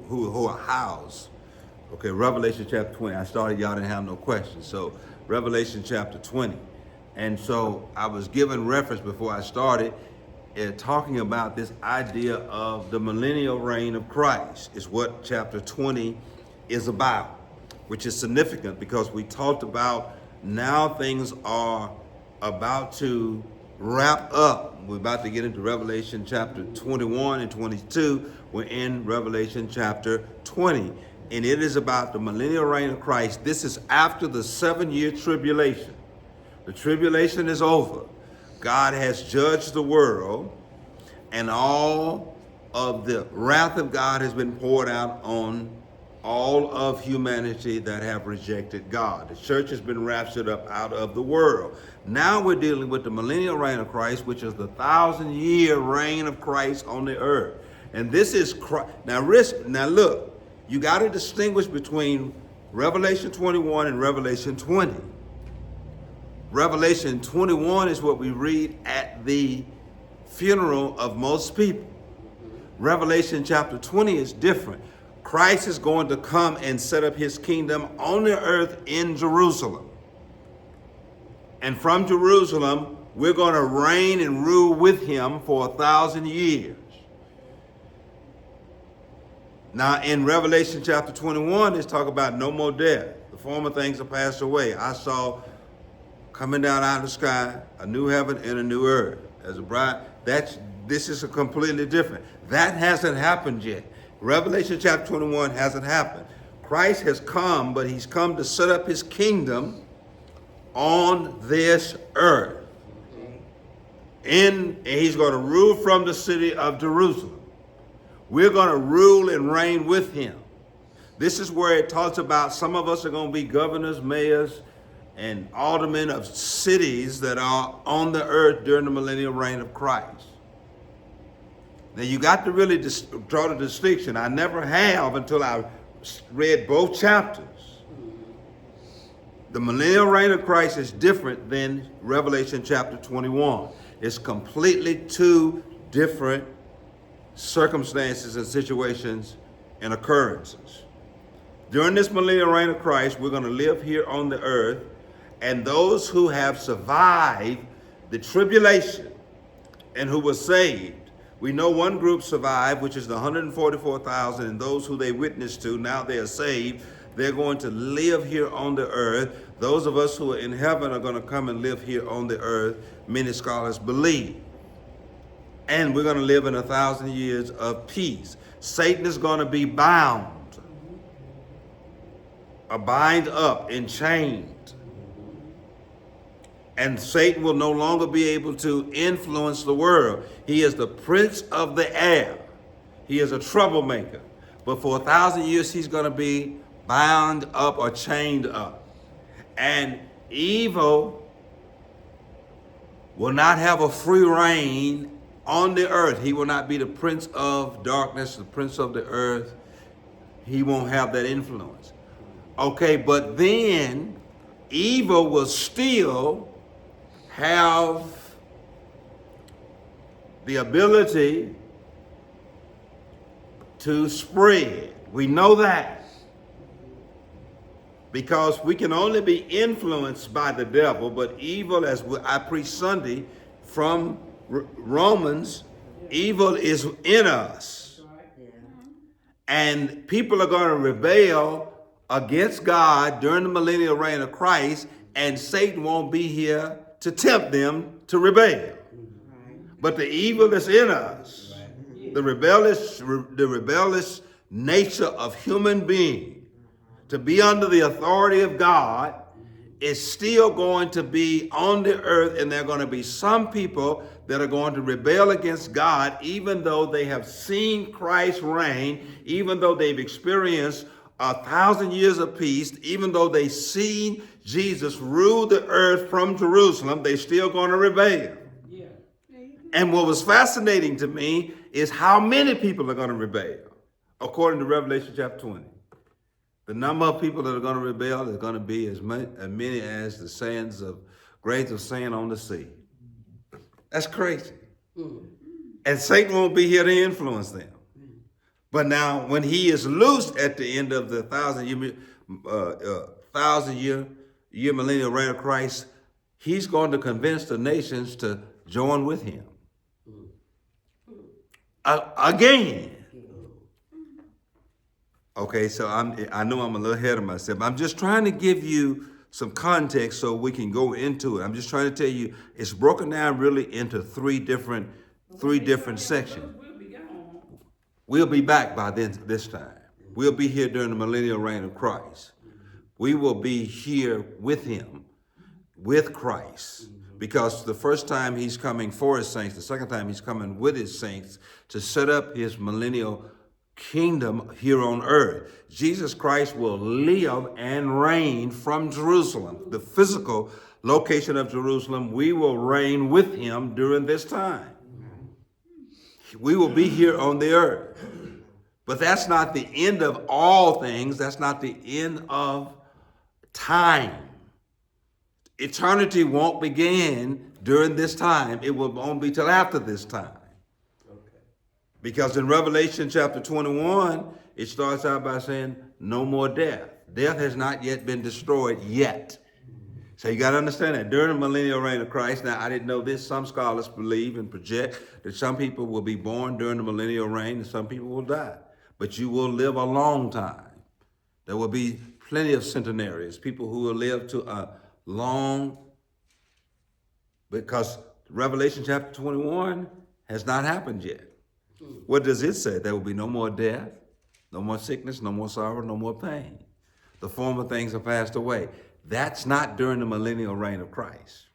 who are housed. Okay, Revelation chapter 20. I started, y'all didn't have no questions. So Revelation chapter 20. And so I was given reference before I started talking about this idea of the millennial reign of Christ is what chapter 20 is about, which is significant because we talked about now things are about to wrap up. We're about to get into Revelation chapter 21 and 22. We're in Revelation chapter 20. And it is about the millennial reign of Christ. This is after the 7-year tribulation. The tribulation is over. God has judged the world, and all of the wrath of God has been poured out on all of humanity that have rejected God. The church has been raptured up out of the world. Now we're dealing with the millennial reign of Christ, which is the 1,000-year reign of Christ on the earth. And this is Christ. Now look, you got to distinguish between Revelation 21 and Revelation 20. Revelation 21 is what we read at the funeral of most people. Revelation chapter 20 is different. Christ is going to come and set up his kingdom on the earth in Jerusalem. And from Jerusalem, we're going to reign and rule with him for 1,000 years. Now, in Revelation chapter 21, it's talk about no more death. The former things are passed away. I saw coming down out of the sky a new heaven and a new earth. As a bride, this is a completely different. That hasn't happened yet. Revelation chapter 21 hasn't happened. Christ has come, but he's come to set up his kingdom on this earth. And he's going to rule from the city of Jerusalem. We're going to rule and reign with him. This is where it talks about some of us are going to be governors, mayors, and aldermen of cities that are on the earth during the millennial reign of Christ. Now you got to really draw the distinction. I never have until I read both chapters. The millennial reign of Christ is different than Revelation chapter 21. It's completely two different circumstances and situations and occurrences. During this millennial reign of Christ, we're going to live here on the earth, and those who have survived the tribulation and who were saved, we know one group survived, which is the 144,000, and those who they witnessed to, now they are saved. They're going to live here on the earth. Those of us who are in heaven are going to come and live here on the earth, many scholars believe. And we're going to live in 1,000 years of peace. Satan is going to be bound, bind up and chained. And Satan will no longer be able to influence the world. He is the prince of the air. He is a troublemaker. But for 1,000 years, he's going to be bound up or chained up. And evil will not have a free reign on the earth. He will not be the prince of darkness, the prince of the earth. He won't have that influence. Okay, but then evil will still have the ability to spread. We know that. Because we can only be influenced by the devil, but evil, as I preached Sunday from Romans, evil is in us. And people are going to rebel against God during the millennial reign of Christ, and Satan won't be here to tempt them to rebel. But the evil that's in us, the rebellious nature of human being, to be under the authority of God, is still going to be on the earth, and there are going to be some people that are going to rebel against God, even though they have seen Christ reign, even though they've experienced 1,000 years of peace, even though they've seen Jesus rule the earth from Jerusalem, they're still going to rebel. Yeah. And what was fascinating to me is how many people are going to rebel, according to Revelation chapter 20. The number of people that are going to rebel is going to be as many as the sands of grains of sand on the sea. That's crazy. And Satan won't be here to influence them. But now, when he is loosed at the end of the thousand year millennial reign of Christ, he's going to convince the nations to join with him again. Okay, so I know I'm a little ahead of myself. I'm just trying to give you some context so we can go into it. I'm just trying to tell you it's broken down really into three different sections. We'll be back by this time. We'll be here during the millennial reign of Christ. We will be here with him, with Christ. Because the first time he's coming for his saints, the second time he's coming with his saints to set up his millennial kingdom here on earth. Jesus Christ will live and reign from Jerusalem, the physical location of Jerusalem. We will reign with him during this time. We will be here on the earth. But that's not the end of all things. That's not the end of time. Eternity won't begin during this time. It won't be till after this time. Okay. Because in Revelation chapter 21, it starts out by saying, no more death. Death has not yet been destroyed yet. So you got to understand that during the millennial reign of Christ, now I didn't know this, some scholars believe and project that some people will be born during the millennial reign and some people will die. But you will live a long time. There will be plenty of centenarians, people who will live to a long, because Revelation chapter 21 has not happened yet. What does it say? There will be no more death, no more sickness, no more sorrow, no more pain. The former things are passed away. That's not during the millennial reign of Christ.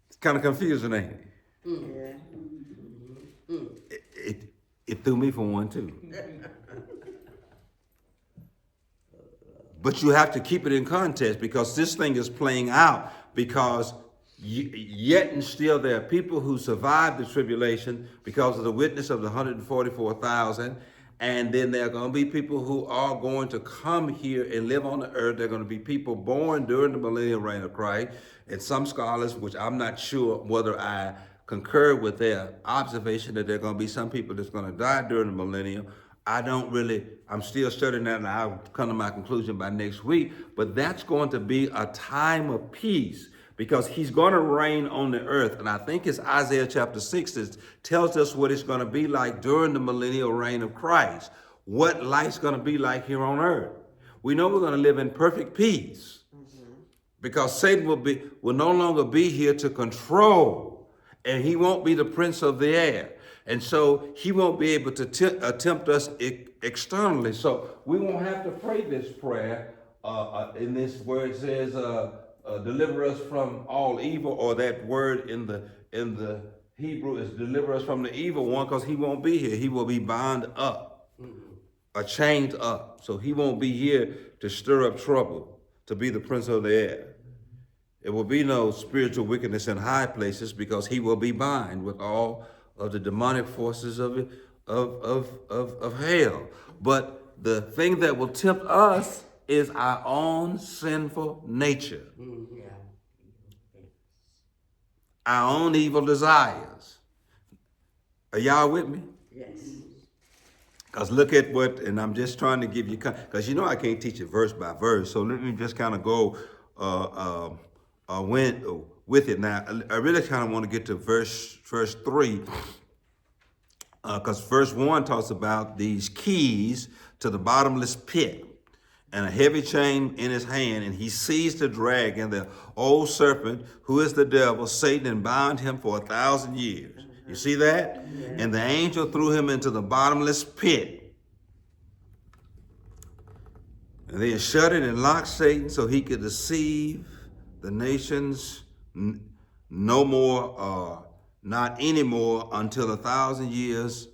It's kind of confusing, ain't it? Yeah. It threw me for one, too. But you have to keep it in context because this thing is playing out because yet and still there are people who survived the tribulation because of the witness of the 144,000. And then there are going to be people who are going to come here and live on the earth. There are going to be people born during the millennial reign of Christ. And some scholars, which I'm not sure whether I concur with their observation that there are going to be some people that's going to die during the millennium. I'm still studying that and I'll come to my conclusion by next week. But that's going to be a time of peace because he's going to reign on the earth. And I think it's Isaiah chapter 6 that tells us what it's going to be like during the millennial reign of Christ, what life's going to be like here on earth. We know we're going to live in perfect peace because Satan will no longer be here to control, and he won't be the prince of the air. And so he won't be able to tempt us externally. So we won't have to pray this prayer in this where it says, deliver us from all evil, or that word in the Hebrew is deliver us from the evil one, because he won't be here. He will be bound up or chained up. So he won't be here to stir up trouble, to be the prince of the air. There will be no spiritual wickedness in high places because he will be bound with all of the demonic forces of hell. But the thing that will tempt us is our own sinful nature. Our own evil desires. Are y'all with me? Yes. Because look at what, and I'm just trying to give you, because you know I can't teach it verse by verse, so let me just kind of go with it. Now, I really kind of want to get to verse 3, because verse 1 talks about these keys to the bottomless pit and a heavy chain in his hand, and he seized the dragon, the old serpent, who is the devil, Satan, and bound him for 1,000 years. You see that? Yeah. And the angel threw him into the bottomless pit. And they shut it and locked Satan so he could deceive the nations no more, not anymore, until 1,000 years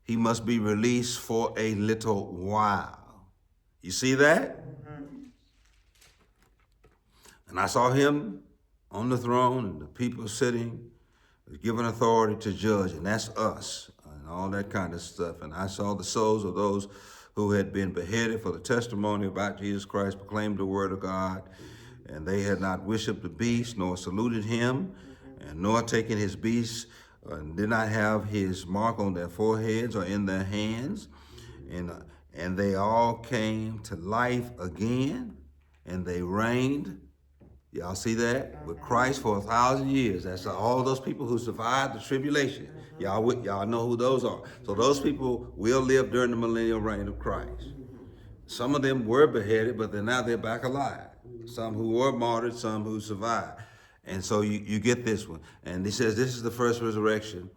he must be released for a little while. You see that? And I saw him on the throne and the people sitting, given authority to judge, and that's us, and all that kind of stuff. And I saw the souls of those who had been beheaded for the testimony about Jesus Christ, proclaimed the word of God, and they had not worshipped the beast, nor saluted him, and nor taken his beast did not have his mark on their foreheads or in their hands, and they all came to life again, and they reigned. Y'all see that? With Christ for 1,000 years. That's all those people who survived the tribulation. Y'all know who those are. So those people will live during the millennial reign of Christ. Some of them were beheaded, but now they're back alive. Some who were martyred, some who survived. And so you get this one. And he says this is the first resurrection.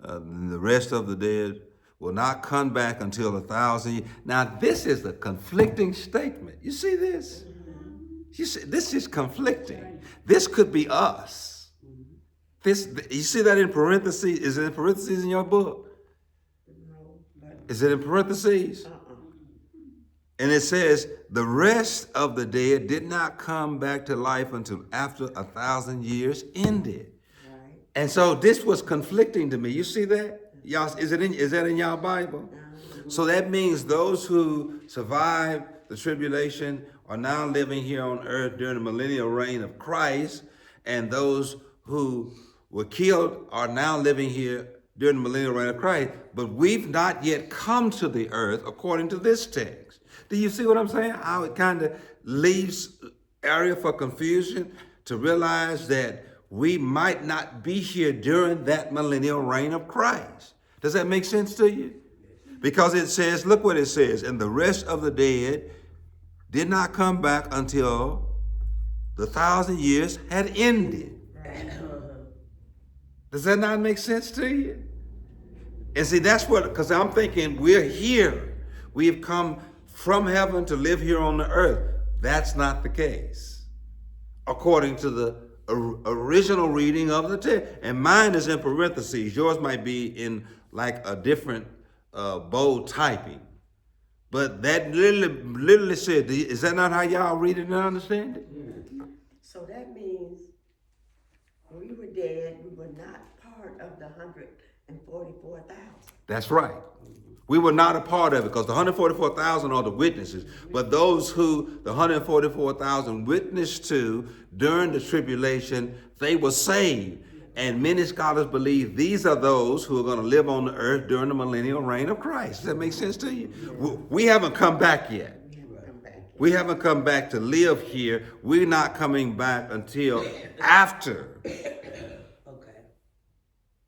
The rest of the dead will not come back until 1,000 years. Now this is a conflicting statement. You see this? You see, this is conflicting. This could be us. You see that in parentheses? Is it in parentheses in your book? Is it in parentheses? And it says, the rest of the dead did not come back to life until after 1,000 years ended. Right. And so this was conflicting to me. You see that? Y'all, is that in y'all Bible? So that means those who survived the tribulation are now living here on earth during the millennial reign of Christ, and those who were killed are now living here during the millennial reign of Christ, but we've not yet come to the earth according to this text. Do you see what I'm saying? How it kind of leaves area for confusion to realize that we might not be here during that millennial reign of Christ. Does that make sense to you? Because it says, look what it says, and the rest of the dead did not come back until the 1,000 years had ended. Does that not make sense to you? And see, that's what, because I'm thinking we're here. We have come from heaven to live here on the earth. That's not the case, according to the original reading of the text. And mine is in parentheses. Yours might be in like a different bold typing. But that literally said, is that not how y'all read it and understand it? So that means when we were dead, we were not part of the 144,000. That's right. We were not a part of it because the 144,000 are the witnesses. But those who the 144,000 witnessed to during the tribulation, they were saved. And many scholars believe these are those who are going to live on the earth during the millennial reign of Christ. Does that make sense to you? We haven't come back yet. We haven't come back to live here. We're not coming back until after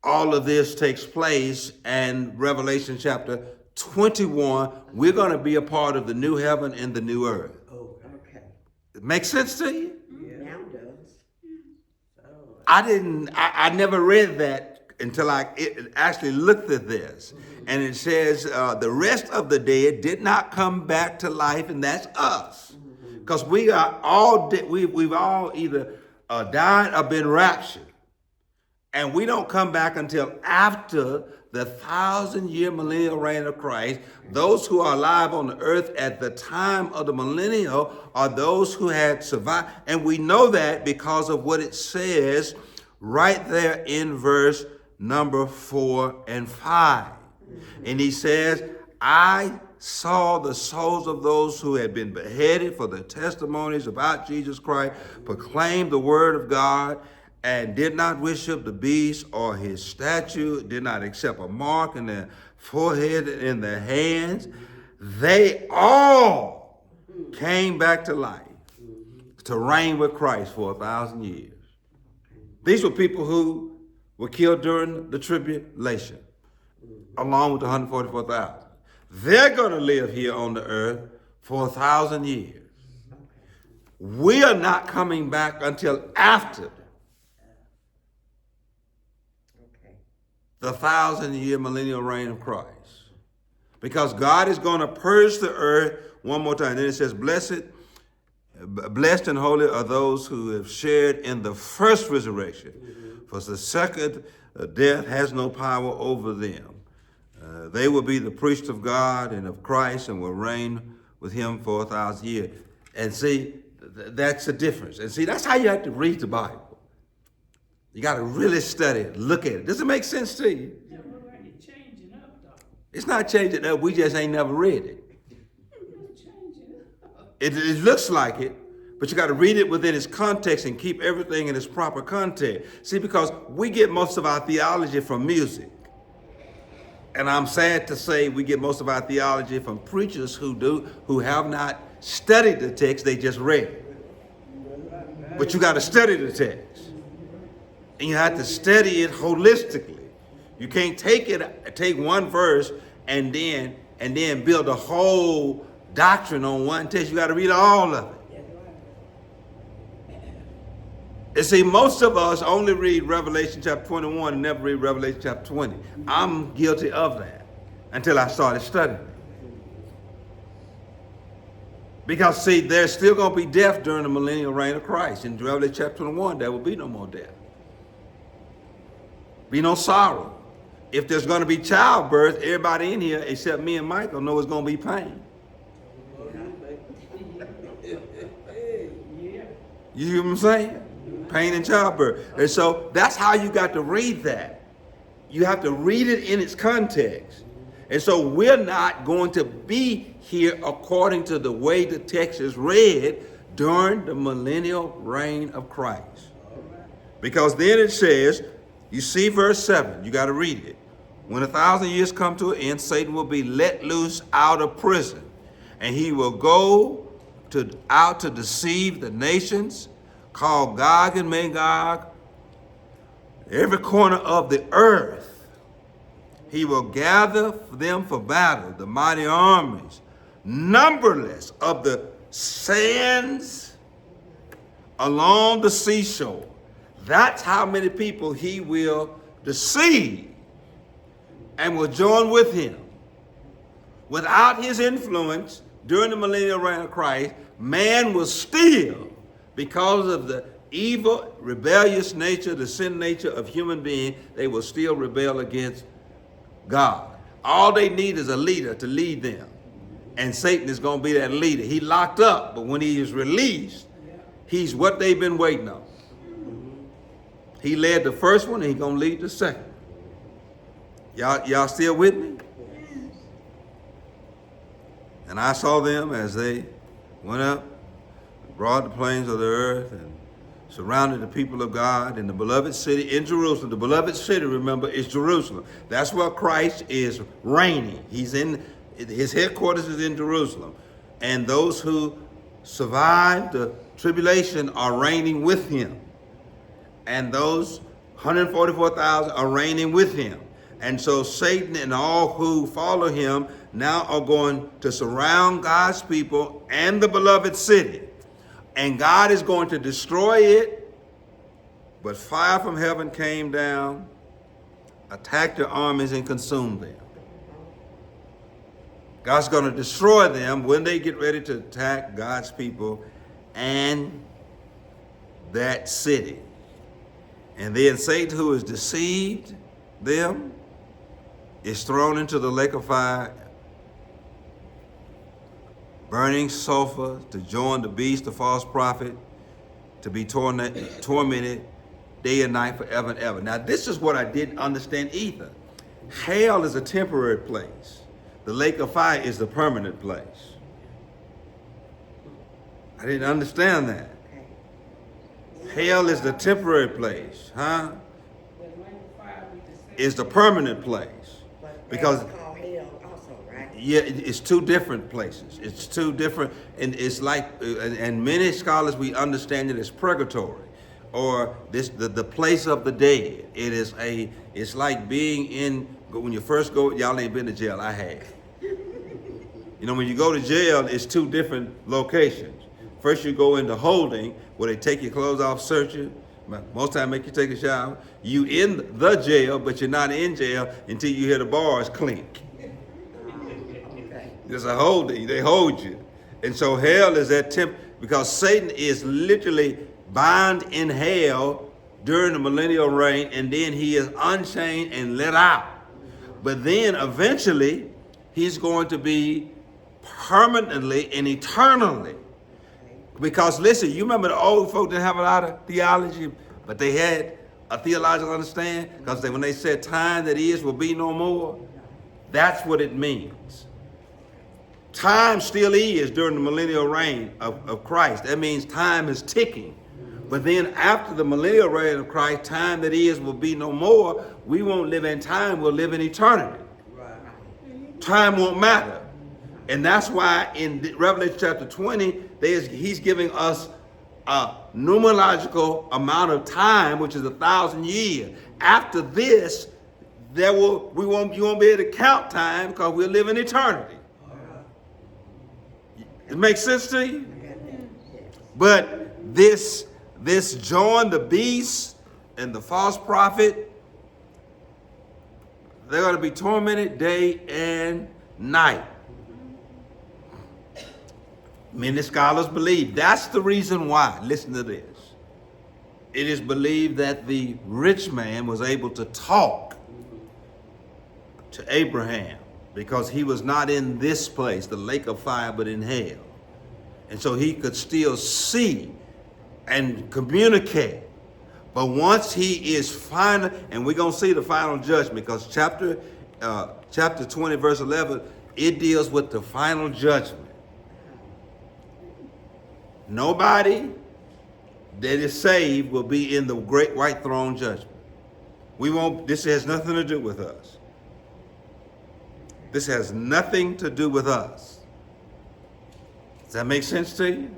all of this takes place. And Revelation chapter 21, we're going to be a part of the new heaven and the new earth. Okay. It makes sense to you? Now does. I never read that until I actually looked at this. And it says the rest of the dead did not come back to life, and that's us. Because we are all we've all either died or been raptured. And we don't come back until after the 1,000-year millennial reign of Christ. Those who are alive on the earth at the time of the millennial are those who had survived. And we know that because of what it says right there in verse number 4 and 5. And he says, I saw the souls of those who had been beheaded for the testimonies about Jesus Christ, proclaimed the word of God, and did not worship the beast or his statue, did not accept a mark in their forehead and in their hands. They all came back to life to reign with Christ for 1,000 years. These were people who were killed during the tribulation, along with the 144,000. They're going to live here on the earth for 1,000 years. We are not coming back until after the 1,000-year millennial reign of Christ. Because God is going to purge the earth one more time. Then it says, blessed and holy are those who have shared in the first resurrection. For the second death has no power over them. They will be the priests of God and of Christ and will reign with him for 1,000 years. And see, that's the difference. And see, that's how you have to read the Bible. You got to really study it, look at it. Does it make sense to you? Yeah, but why are you changing up, though? It's not changing up. We just ain't never read it. It's changing up. It looks like it, But you got to read it within its context and keep everything in its proper context. See, because we get most of our theology from music. And I'm sad to say we get most of our theology from preachers who have not studied the text, they just read it. But you got to study the text. And you have to study it holistically. You can't take one verse and then build a whole doctrine on one text. You got to read all of it. And see, most of us only read Revelation chapter 21 and never read Revelation chapter 20. I'm guilty of that until I started studying. Because see, there's still going to be death during the millennial reign of Christ. In Revelation chapter 21, there will be no more death. Be no sorrow. If there's going to be childbirth, everybody in here, except me and Michael, know it's going to be pain. You hear what I'm saying? Pain and childbirth. And so that's how you got to read that. You have to read it in its context. And so we're not going to be here according to the way the text is read during the millennial reign of Christ. Because then it says, you see verse 7, you got to read it. When 1,000 years come to an end, Satan will be let loose out of prison, and he will go out to deceive the nations, called Gog and Magog, every corner of the earth. He will gather them for battle, the mighty armies, numberless of the sands along the seashore. That's how many people he will deceive and will join with him. Without his influence during the millennial reign of Christ, man will still, because of the evil, rebellious nature, the sin nature of human beings, they will still rebel against God. All they need is a leader to lead them. And Satan is going to be that leader. He locked up, but when he is released, he's what they've been waiting on. He led the first one, and he's going to lead the second. Y'all still with me? And I saw them as they went up, broad the plains of the earth, and surrounded the people of God in the beloved city in Jerusalem. The beloved city, remember, is Jerusalem. That's where Christ is reigning. His headquarters is in Jerusalem. And those who survived the tribulation are reigning with him. And those 144,000 are reigning with him. And so Satan and all who follow him now are going to surround God's people and the beloved city. And God is going to destroy it. But fire from heaven came down, attacked their armies, and consumed them. God's going to destroy them when they get ready to attack God's people and that city. And then Satan, who has deceived them, is thrown into the lake of fire, burning sulfur, to join the beast, the false prophet, to be tormented day and night forever and ever. Now, this is what I didn't understand either. Hell is a temporary place. The lake of fire is the permanent place. I didn't understand that. Hell is the temporary place, huh? Is the permanent place. Because called hell also, right? Yeah, it's two different places. It's two different, and it's like, and many scholars, we understand it as purgatory, or the place of the dead. It's like being in, when you first go, y'all ain't been to jail, I have. You know, when you go to jail, it's two different locations. First you go into holding, where they take your clothes off, search you, most time make you take a shower. You in the jail, but you're not in jail until you hear the bars clink. There's a holding, they hold you. And so hell is that because Satan is literally bound in hell during the millennial reign, and then he is unchained and let out. But then eventually, he's going to be permanently and eternally. Because listen, you remember the old folk didn't have a lot of theology, but they had a theological understanding, because when they said time that is will be no more, that's what it means. Time still is during the millennial reign of Christ. That means time is ticking. But then after the millennial reign of Christ, time that is will be no more. We won't live in time, we'll live in eternity. Time won't matter. And that's why in Revelation chapter 20, he's giving us a numerological amount of time, which is 1,000 years. After this, you won't be able to count time because we'll live in eternity. It makes sense to you? But this John the beast and the false prophet, they're going to be tormented day and night. Many scholars believe that's the reason why. Listen to this. It is believed that the rich man was able to talk to Abraham because he was not in this place, the lake of fire, but in hell. And so he could still see and communicate. But once he is final, and we're going to see the final judgment, because chapter 20, verse 11, it deals with the final judgment. Nobody that is saved will be in the great white throne judgment. This has nothing to do with us. This has nothing to do with us. Does that make sense to you?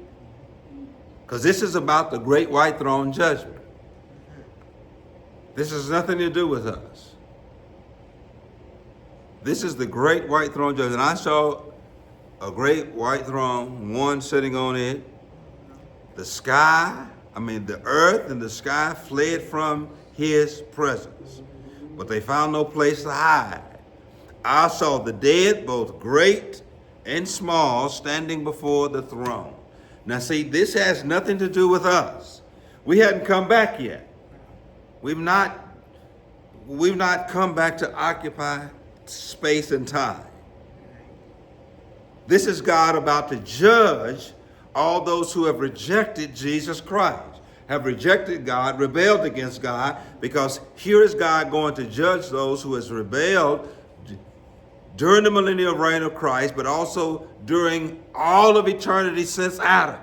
Because this is about the great white throne judgment. This has nothing to do with us. This is the great white throne judgment. And I saw a great white throne, one sitting on it. The earth and the sky fled from his presence, but they found no place to hide. I saw the dead, both great and small, standing before the throne. Now see, this has nothing to do with us. We hadn't come back yet. We've not come back to occupy space and time. This is God about to judge all those who have rejected Jesus Christ, have rejected God, rebelled against God, because here is God going to judge those who has rebelled during the millennial reign of Christ, but also during all of eternity since Adam.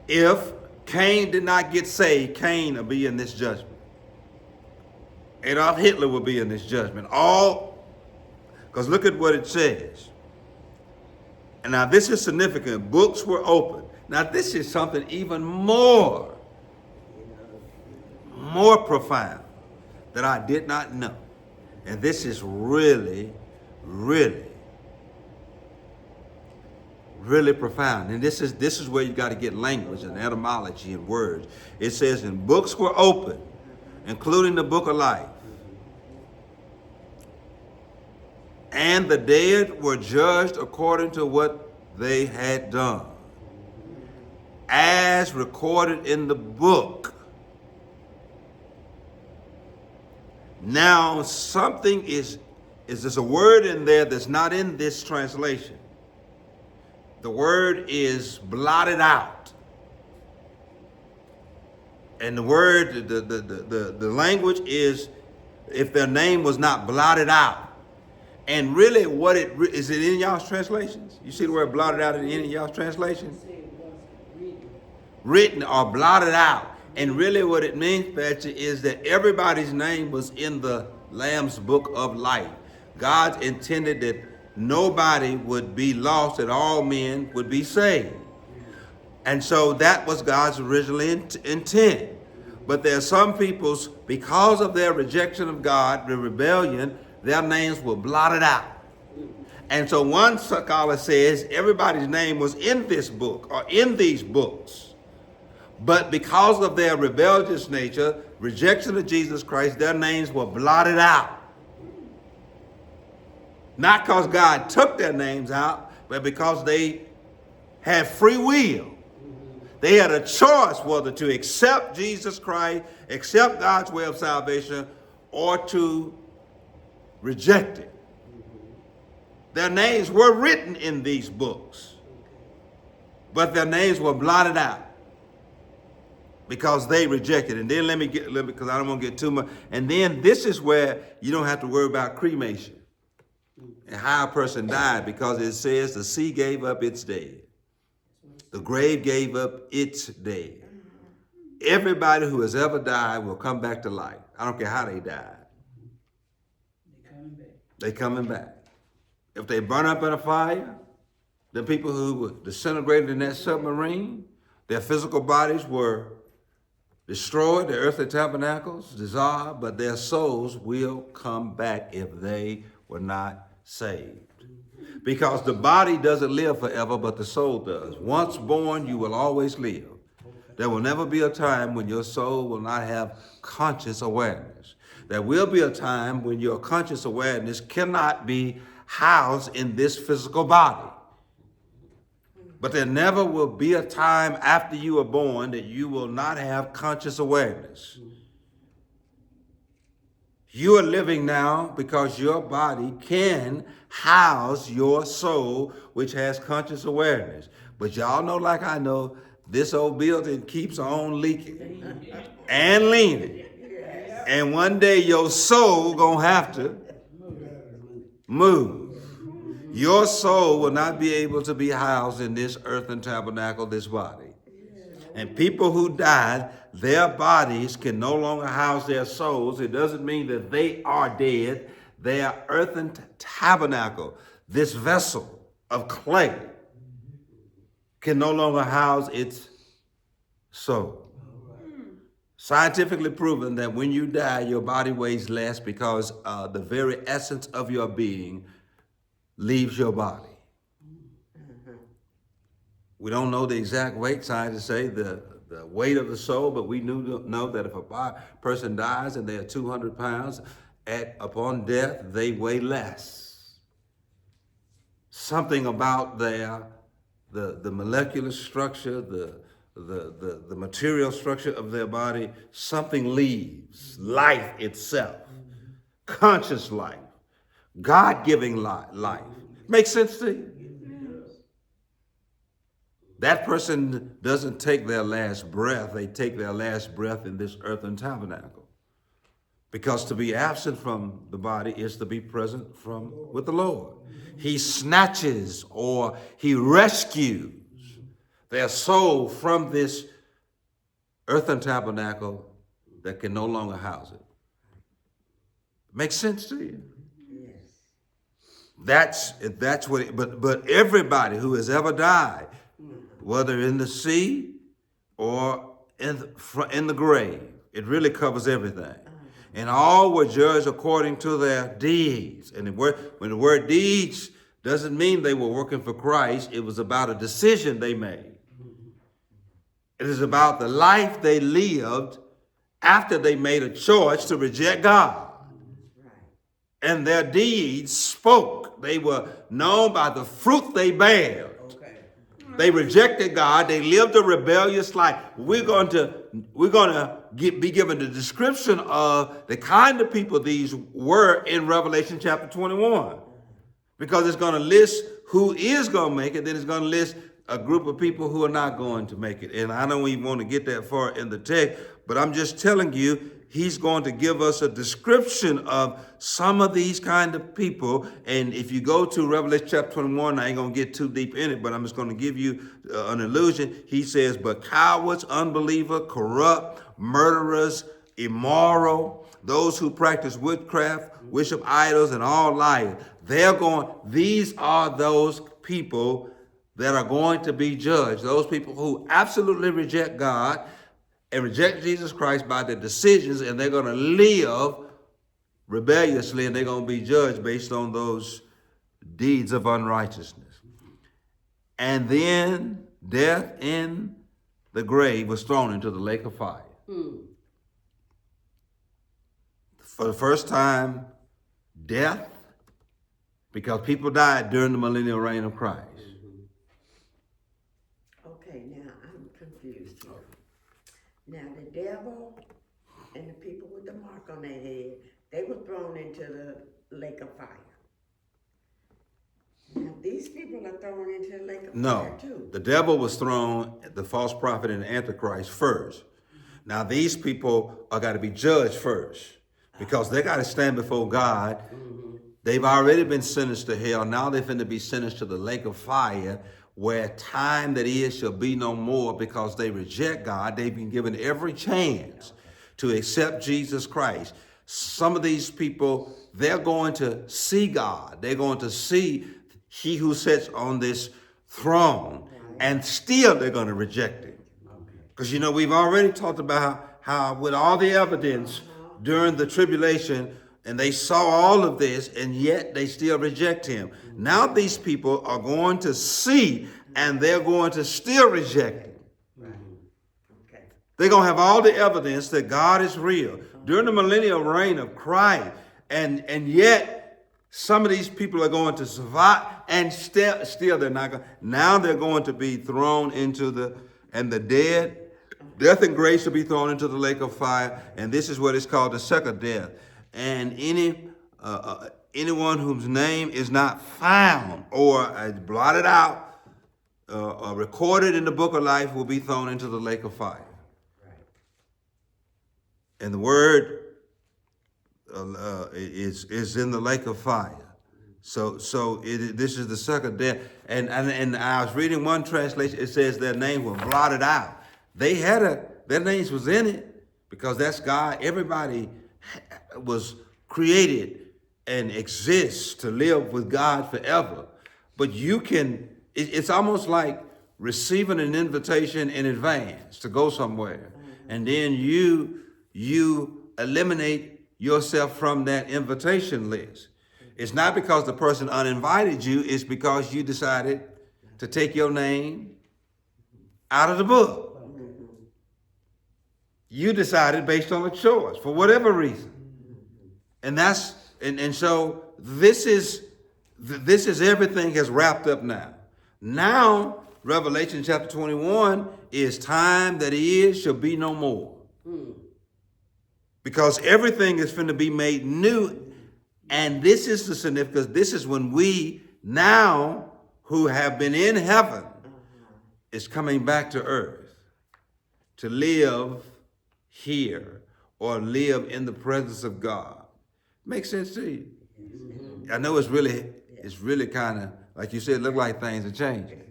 If Cain did not get saved, Cain will be in this judgment. Adolf Hitler will be in this judgment. Because look at what it says. And now this is significant. Books were opened. Now this is something even more profound that I did not know. And this is really, really, really profound. And this is where you got to get language and etymology and words. It says, and books were opened, including the book of life. And the dead were judged according to what they had done, as recorded in the book. Now, there's a word in there that's not in this translation. The word is blotted out. And the word, the language is, if their name was not blotted out. And really, is it in y'all's translations? You see the word blotted out in any of y'all's translations? Written or blotted out. And really what it means, Patrick, is that everybody's name was in the Lamb's book of life. God intended that nobody would be lost, that all men would be saved. And so that was God's original intent. But there are some peoples, because of their rejection of God, the rebellion, their names were blotted out. And so one scholar says everybody's name was in this book or in these books. But because of their rebellious nature, rejection of Jesus Christ, their names were blotted out. Not because God took their names out, but because they had free will. They had a choice whether to accept Jesus Christ, accept God's way of salvation, or to reject it. Their names were written in these books, but their names were blotted out. because they rejected. And then because I don't want to get too much. And then this is where you don't have to worry about cremation and how a person died, because it says the sea gave up its dead. The grave gave up its dead. Everybody who has ever died will come back to life. I don't care how they died. They coming back. They coming back. If they burn up in a fire, the people who were disintegrated in that submarine, their physical bodies were destroyed, their earthly tabernacles dissolved, but their souls will come back if they were not saved. Because the body doesn't live forever, but the soul does. Once born, you will always live. There will never be a time when your soul will not have conscious awareness. There will be a time when your conscious awareness cannot be housed in this physical body. But there never will be a time after you are born that you will not have conscious awareness. You are living now because your body can house your soul, which has conscious awareness. But y'all know, like I know, this old building keeps on leaking and leaning. And one day your soul gonna have to move. Your soul will not be able to be housed in this earthen tabernacle, this body. And people who died, their bodies can no longer house their souls. It doesn't mean that they are dead. Their earthen tabernacle, this vessel of clay, can no longer house its soul. Scientifically proven that when you die, your body weighs less because the very essence of your being leaves your body. We don't know the exact weight. Scientists say the weight of the soul, but we know that if a person dies and they are 200 pounds, upon death, they weigh less. Something about the molecular structure, the material structure of their body, something leaves. Life itself, conscious life, God-giving life. Makes sense to you? That person doesn't take their last breath. They take their last breath in this earthen tabernacle. Because to be absent from the body is to be present with the Lord. He snatches or he rescues their soul from this earthen tabernacle that can no longer house it. Makes sense to you? Yes. That's what it, but everybody who has ever died, whether in the sea or in the grave, it really covers everything. And all were judged according to their deeds. And when the word deeds doesn't mean they were working for Christ, it was about a decision they made. It is about the life they lived after they made a choice to reject God. And their deeds spoke. They were known by the fruit they bare. They rejected God. They lived a rebellious life. We're going to be given the description of the kind of people these were in Revelation chapter 21. Because it's going to list who is going to make it. Then it's going to list a group of people who are not going to make it. And I don't even want to get that far in the text. But I'm just telling you, he's going to give us a description of some of these kind of people. And if you go to Revelation chapter 21, I ain't going to get too deep in it, but I'm just going to give you an illusion. He says, but cowards, unbeliever, corrupt, murderers, immoral, those who practice witchcraft, worship idols, and all liars. These are those people that are going to be judged. Those people who absolutely reject God and reject Jesus Christ by their decisions, and they're going to live rebelliously, and they're going to be judged based on those deeds of unrighteousness. And then death in the grave was thrown into the lake of fire. For the first time, death, because people died during the millennial reign of Christ. Okay, now I'm confused here. Now the devil and the people with the mark on their head, they were thrown into the lake of fire. Now these people are thrown into the lake of fire too. The devil was thrown, the false prophet and the Antichrist first. Now these people are got to be judged first because they got to stand before God. They've already been sentenced to hell. Now they're finna be sentenced to the lake of fire, where time that is shall be no more because they reject God. They've been given every chance to accept Jesus Christ. Some of these people, they're going to see God. They're going to see he who sits on this throne, and still they're going to reject him. Because, we've already talked about how with all the evidence during the tribulation, and they saw all of this, and yet they still reject him. Now these people are going to see, and they're going to still reject him. Okay. They're going to have all the evidence that God is real during the millennial reign of Christ. And yet some of these people are going to survive, and still they're not going. Now they're going to be thrown into the dead. Death and grace shall be thrown into the lake of fire, and this is what is called the second death. And anyone whose name is not found or blotted out or recorded in the book of life will be thrown into the lake of fire. Right. And the word is in the lake of fire. So this is the second death. And I was reading one translation. It says their names were blotted out. They had their names was in it because that's God. Everybody was created and exists to live with God forever. But it's almost like receiving an invitation in advance to go somewhere. And then you eliminate yourself from that invitation list. It's not because the person uninvited you, it's because you decided to take your name out of the book. You decided based on a choice for whatever reason. And so this is everything has wrapped up now. Now, Revelation chapter 21 is time that is shall be no more. Because everything is finna be made new. And this is the significance. This is when we now who have been in heaven is coming back to earth to live here or live in the presence of God. Makes sense to you? I know it's really kind of, like you said, look like things are changing.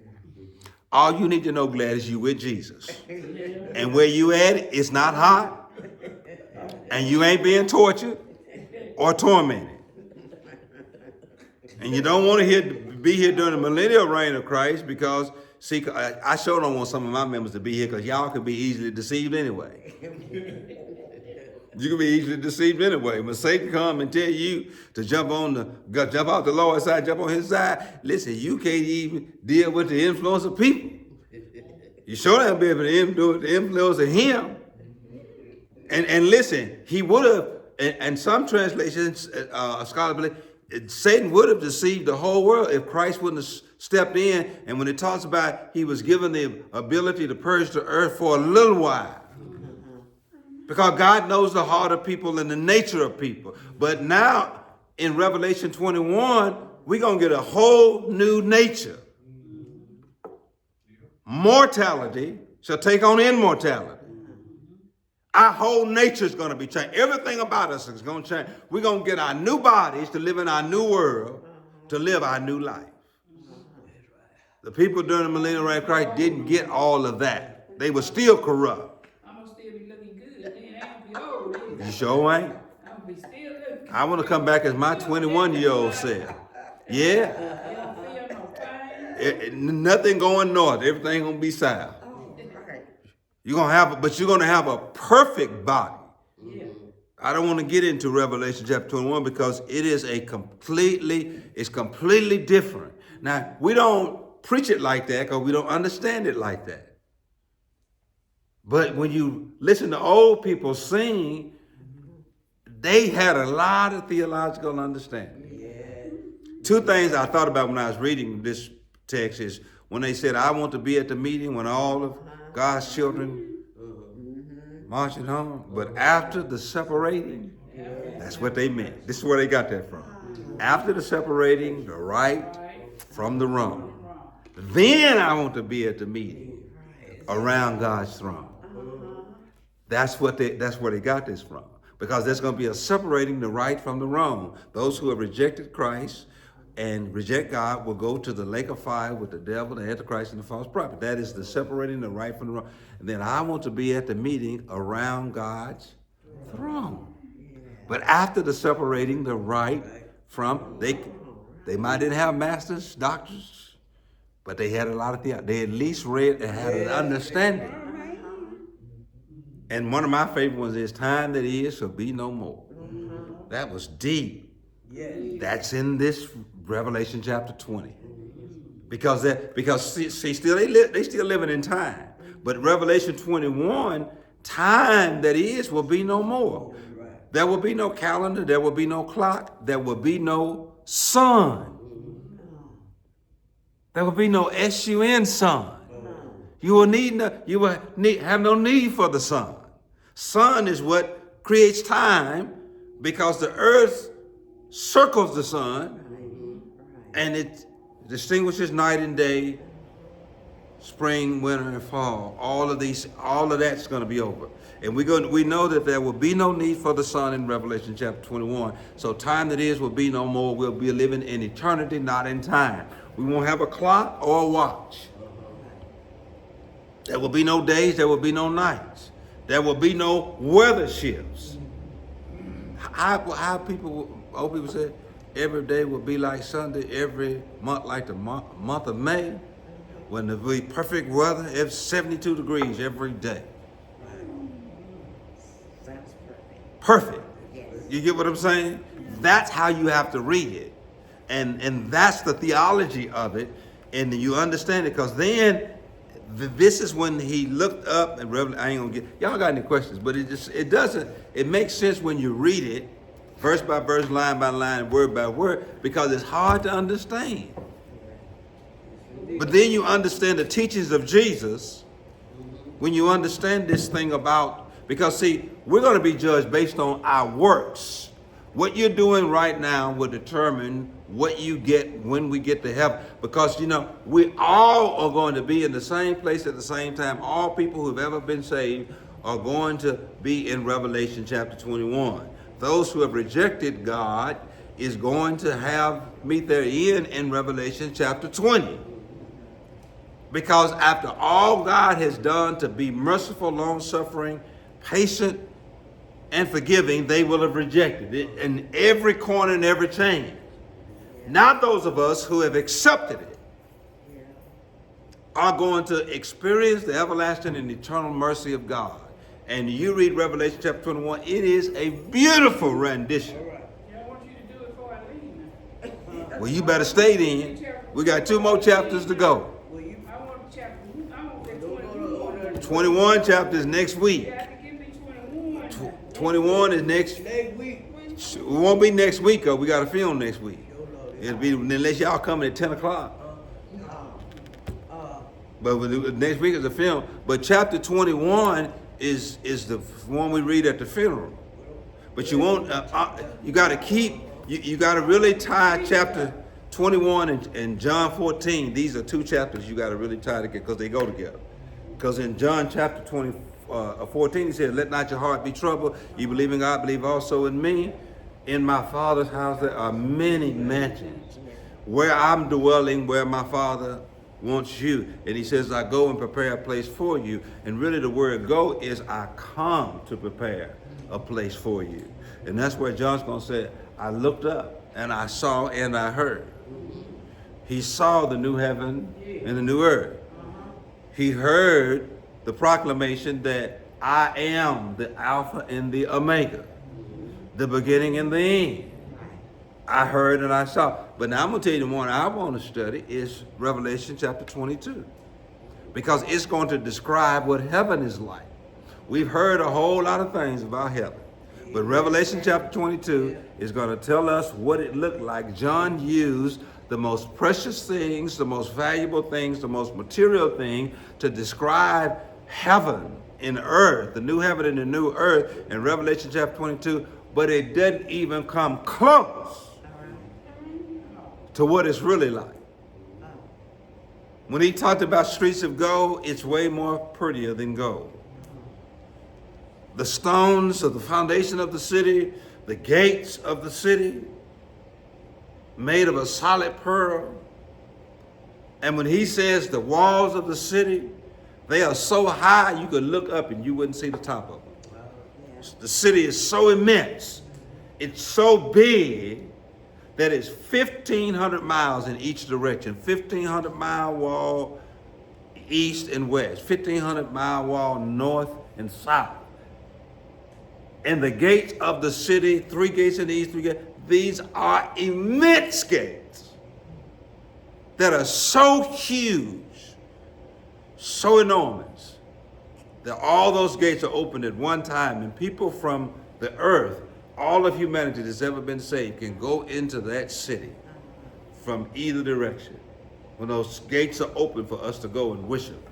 All you need to know, Gladys, you with Jesus. And where you at, it's not hot. And you ain't being tortured or tormented. And you don't want to be here during the millennial reign of Christ because, see, I sure don't want some of my members to be here because y'all could be easily deceived anyway. You can be easily deceived anyway. When Satan come and tell you to jump out the Lord's side, jump on his side, listen, you can't even deal with the influence of people. You sure don't be able to do the influence of him. And listen, he would have, and some translations, scholars believe, Satan would have deceived the whole world if Christ wouldn't have stepped in. And when it talks about he was given the ability to purge the earth for a little while. Because God knows the heart of people and the nature of people. But now in Revelation 21, we're going to get a whole new nature. Mortality shall take on immortality. Our whole nature is going to be changed. Everything about us is going to change. We're going to get our new bodies to live in our new world, to live our new life. The people during the millennial reign of Christ didn't get all of that. They were still corrupt. I'm going to still be looking good. Then I ain't be old. You sure ain't? I'm going to be still looking. I want to come back as my 21-year-old self. Yeah. You don't feel no pain. Nothing going north. Everything going to be south. Right. You're going to have a perfect body. Yeah. I don't want to get into Revelation chapter 21 because it is completely different. Now, we don't preach it like that because we don't understand it like that. But when you listen to old people sing, they had a lot of theological understanding. Yeah. Two things I thought about when I was reading this text is when they said, I want to be at the meeting when all of God's children marching home. But after the separating, that's what they meant. This is where they got that from. After the separating, the right from the wrong. Then I want to be at the meeting around God's throne. That's where they got this from. Because there's going to be a separating the right from the wrong. Those who have rejected Christ and reject God will go to the lake of fire with the devil, the Antichrist, and the false prophet. That is the separating the right from the wrong. And then I want to be at the meeting around God's throne. But after the separating the right from, they might didn't have masters, doctors, but they had a lot of theology. They at least read and had an understanding. And one of my favorite ones is time that is shall be no more. That was deep. That's in this Revelation chapter 20. Because see, still they still living in time. But Revelation 21, time that is will be no more. There will be no calendar, there will be no clock, there will be no sun. There will be no sun, sun. You will have no need for the sun. Sun is what creates time because the earth circles the sun and it distinguishes night and day, spring, winter, and fall. All of that's going to be over. And we know that there will be no need for the sun in Revelation chapter 21. So time that is will be no more. We'll be living in eternity, not in time. We won't have a clock or a watch. There will be no days, there will be no nights. There will be no weather shifts. How old people say, every day will be like Sunday, every month like the month of May, when there will be perfect weather, it's 72 degrees every day. Sounds perfect. Perfect. Yes. You get what I'm saying? That's how you have to read it. And that's the theology of it. And you understand it, because then this is when he looked up and I ain't gonna get, y'all got any questions, but it makes sense when you read it, verse by verse, line by line, word by word, because it's hard to understand. But then you understand the teachings of Jesus when you understand this thing about, because see, we're going to be judged based on our works. What you're doing right now will determine what you get when we get to heaven. Because, we all are going to be in the same place at the same time. All people who've ever been saved are going to be in Revelation chapter 21. Those who have rejected God is going to meet their end in Revelation chapter 20. Because after all God has done to be merciful, long-suffering, patient, and forgiving, they will have rejected it in every corner and every change. Not those of us who have accepted it are going to experience the everlasting and eternal mercy of God. And you read Revelation chapter 21, it is a beautiful rendition. Yeah, I want you to do it before I leave now. Well, you better stay then. We got 2 more chapters to go. I want chapter, I want that 21. 21 chapters next week. You have to give me 21. 21 is next week. It won't be next week, though. We got to film next week. It'll be unless y'all coming at 10 o'clock. But next week is the film. But chapter 21 is the one we read at the funeral. But you won't. You got to keep. You got to really tie chapter 21 and John 14. These are 2 chapters you got to really tie together because they go together. Because in John chapter 14, he said, "Let not your heart be troubled. You believe in God, believe also in me. In my Father's house there are many mansions. Where I'm dwelling, where my Father wants you." And he says, "I go and prepare a place for you." And really the word go is I come to prepare a place for you. And that's where John's going to say, I looked up and I saw and I heard. He saw the new heaven and the new earth. He heard the proclamation that I am the Alpha and the Omega, the beginning and the end. I heard and I saw. But now I'm going to tell you the one I want to study is Revelation chapter 22. Because it's going to describe what heaven is like. We've heard a whole lot of things about heaven. But Revelation chapter 22 is going to tell us what it looked like. John used the most precious things, the most valuable things, the most material thing to describe heaven and earth, the new heaven and the new earth in Revelation chapter 22. But it doesn't even come close to what it's really like. When he talked about streets of gold, it's way more prettier than gold. the stones of the foundation of the city, the gates of the city, made of a solid pearl. And when he says the walls of the city, they are so high you could look up and you wouldn't see the top of them. The city is so immense, it's so big that it's 1,500 miles in each direction. 1,500-mile wall east and west, 1,500-mile wall north and south. And the gates of the city, 3 gates in the east, 3 gates, these are immense gates that are so huge, so enormous, that all those gates are opened at one time, and people from the earth, all of humanity that's ever been saved, can go into that city from either direction when those gates are open for us to go and worship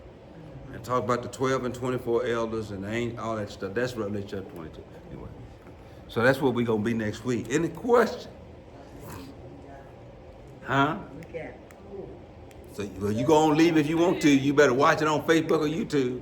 and talk about the 12 and 24 elders and all that stuff. That's Revelation chapter 22. Anyway, so that's where we're going to be next week. Any question? Huh? Yeah. So well, you go on leave if you want to. You better watch it on Facebook or YouTube.